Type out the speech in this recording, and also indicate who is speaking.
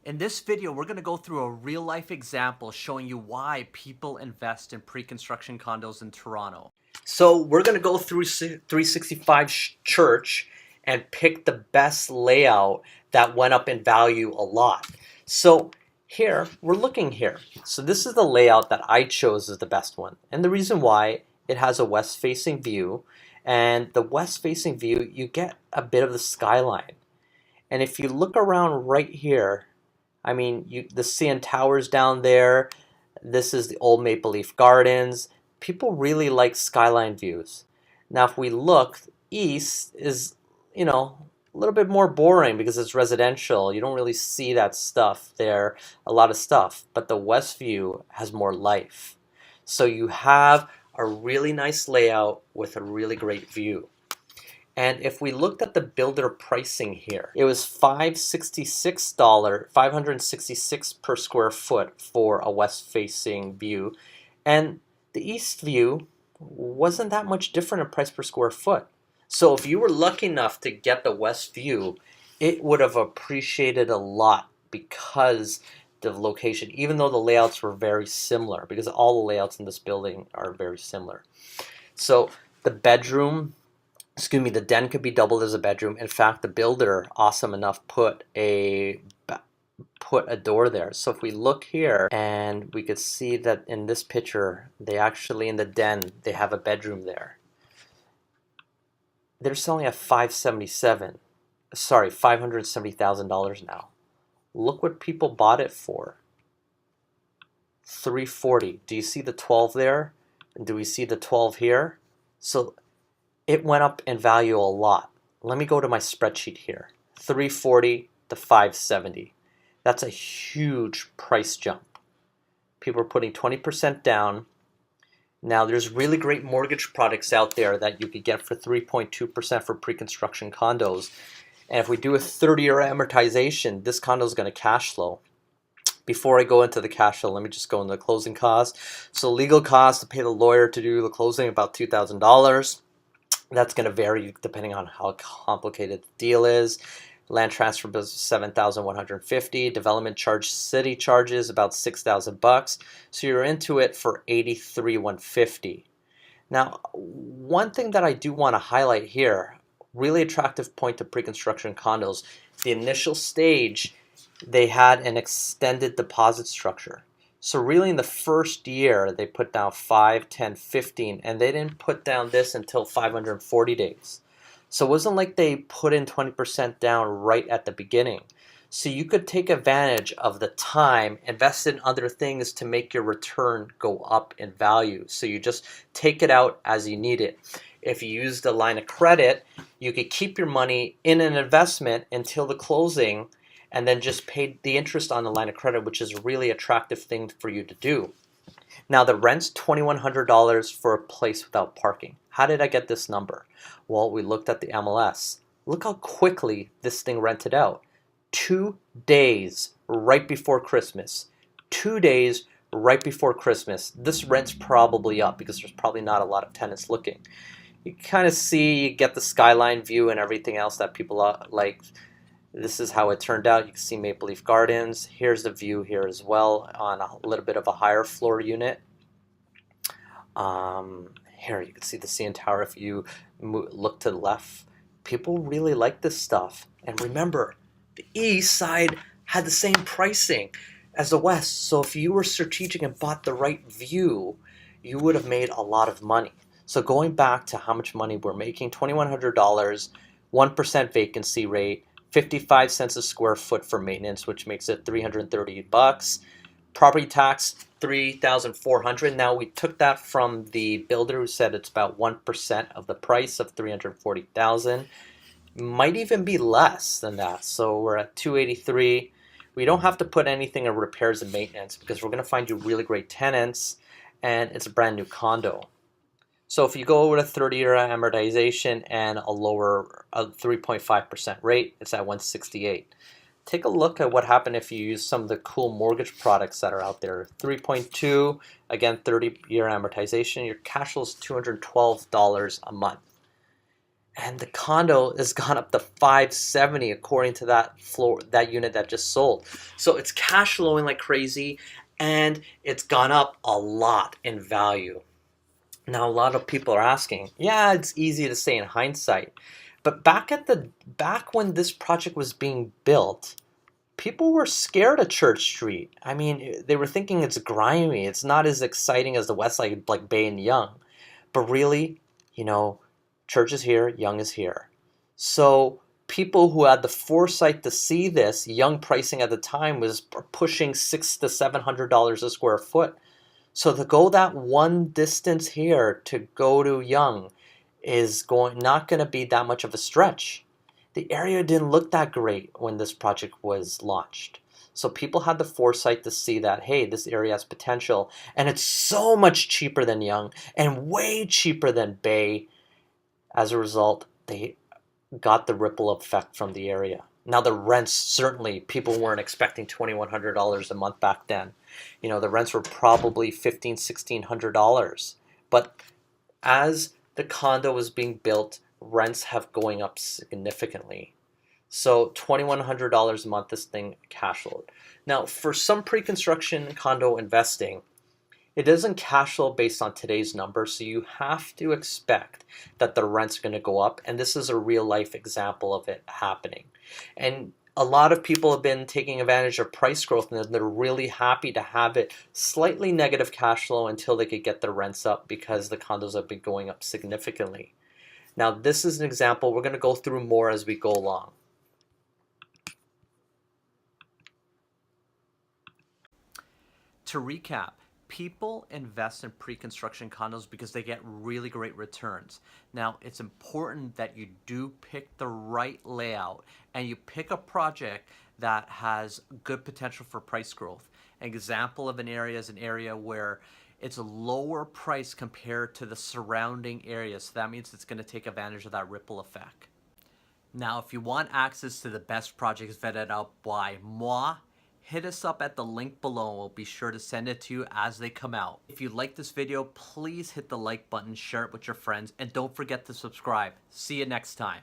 Speaker 1: In this video, we're going to go through a real life example showing you why people invest in pre-construction condos in Toronto. So we're going to go through 365 Church and pick the best layout that went up in value a lot. So here, we're looking here. So this is the layout that I chose as the best one. And the reason why, it has a west-facing view. And the west-facing view, you get a bit of the skyline. And if you look around right here, I mean, the CN Towers down there. This is the old Maple Leaf Gardens. People really like skyline views. Now, if we look, east is, a little bit more boring because it's residential. You don't really see that stuff there, a lot of stuff. But the west view has more life. So you have a really nice layout with a really great view. And if we looked at the builder pricing here, it was $566 per square foot for a west-facing view. And the east view wasn't that much different in price per square foot. So if you were lucky enough to get the west view, it would have appreciated a lot because the location, even though the layouts were very similar, because all the layouts in this building are very similar. So the den could be doubled as a bedroom. In fact, the builder, awesome enough, put a door there. So if we look here, and we could see that in this picture, they actually, in the den, they have a bedroom there. They're selling at $570,000 now. Look what people bought it for. $340. Do you see the 12 there? And do we see the 12 here? So it went up in value a lot. Let me go to my spreadsheet here. 340 to 570. That's a huge price jump. People are putting 20% down. Now there's really great mortgage products out there that you could get for 3.2% for pre-construction condos. And if we do a 30-year amortization, this condo is going to cash flow. Before I go into the cash flow, let me just go into the closing costs. So legal costs to pay the lawyer to do the closing, about $2,000. That's going to vary depending on how complicated the deal is. Land transfer was $7,150. Development charge, city charges about $6,000. So you're into it for $83,150. Now, one thing that I do want to highlight here, really attractive point to pre-construction condos, the initial stage, they had an extended deposit structure. So really in the first year, they put down 5, 10, 15, and they didn't put down this until 540 days. So it wasn't like they put in 20% down right at the beginning. So you could take advantage of the time, invest in other things to make your return go up in value. So you just take it out as you need it. If you used a line of credit, you could keep your money in an investment until the closing and then just pay the interest on the line of credit, which is a really attractive thing for you to do. Now the rent's $2,100 for a place without parking. How did I get this number? Well, we looked at the MLS. Look how quickly this thing rented out. 2 days right before Christmas. 2 days right before Christmas. This rent's probably up because there's probably not a lot of tenants looking. You kind of see, you get the skyline view and everything else that people like. This is how it turned out. You can see Maple Leaf Gardens. Here's the view here as well on a little bit of a higher floor unit. Here you can see the CN Tower if you look to the left. People really like this stuff. And remember, the east side had the same pricing as the west. So if you were strategic and bought the right view, you would have made a lot of money. So going back to how much money we're making, $2,100, 1% vacancy rate, 55 cents a square foot for maintenance, which makes it $330. Property tax, $3,400. Now we took that from the builder who said it's about 1% of the price of $340,000. Might even be less than that. So we're at $283. We don't have to put anything in repairs and maintenance because we're going to find you really great tenants, and it's a brand new condo. So if you go with a 30-year amortization and a lower 3.5% rate, it's at $168. Take a look at what happened if you use some of the cool mortgage products that are out there. 3.2, again, 30-year amortization. Your cash flow is $212 a month. and the condo has gone up to 570 according to that unit that just sold. So it's cash flowing like crazy, and it's gone up a lot in value. Now a lot of people are asking, yeah, it's easy to say in hindsight, but back when this project was being built, people were scared of Church Street. I mean, they were thinking it's grimy. It's not as exciting as the West Side, like Bay and Yonge. But really, you know, Church is here, Yonge is here. So people who had the foresight to see this, Yonge pricing at the time was pushing $600 to $700 a square foot. So to go that one distance here to go to Yonge is not going to be that much of a stretch. The area didn't look that great when this project was launched. So people had the foresight to see that, hey, this area has potential, and it's so much cheaper than Yonge and way cheaper than Bay. As a result, they got the ripple effect from the area. Now the rents, certainly people weren't expecting $2,100 a month back then. The rents were probably $1,500, $1,600. But as the condo was being built, rents have going up significantly. So $2,100 a month, this thing cash flowed. Now, for some pre-construction condo investing, it doesn't cash flow based on today's numbers, so you have to expect that the rent's going to go up, and this is a real life example of it happening. And a lot of people have been taking advantage of price growth, and they're really happy to have it slightly negative cash flow until they could get their rents up because the condos have been going up significantly. Now, this is an example. We're going to go through more as we go along. To recap, people invest in pre-construction condos because they get really great returns. Now, it's important that you do pick the right layout and you pick a project that has good potential for price growth. An example of an area is an area where it's a lower price compared to the surrounding areas. So that means it's going to take advantage of that ripple effect. Now, if you want access to the best projects vetted out by moi, hit us up at the link below and we'll be sure to send it to you as they come out. If you like this video, please hit the like button, share it with your friends, and don't forget to subscribe. See you next time.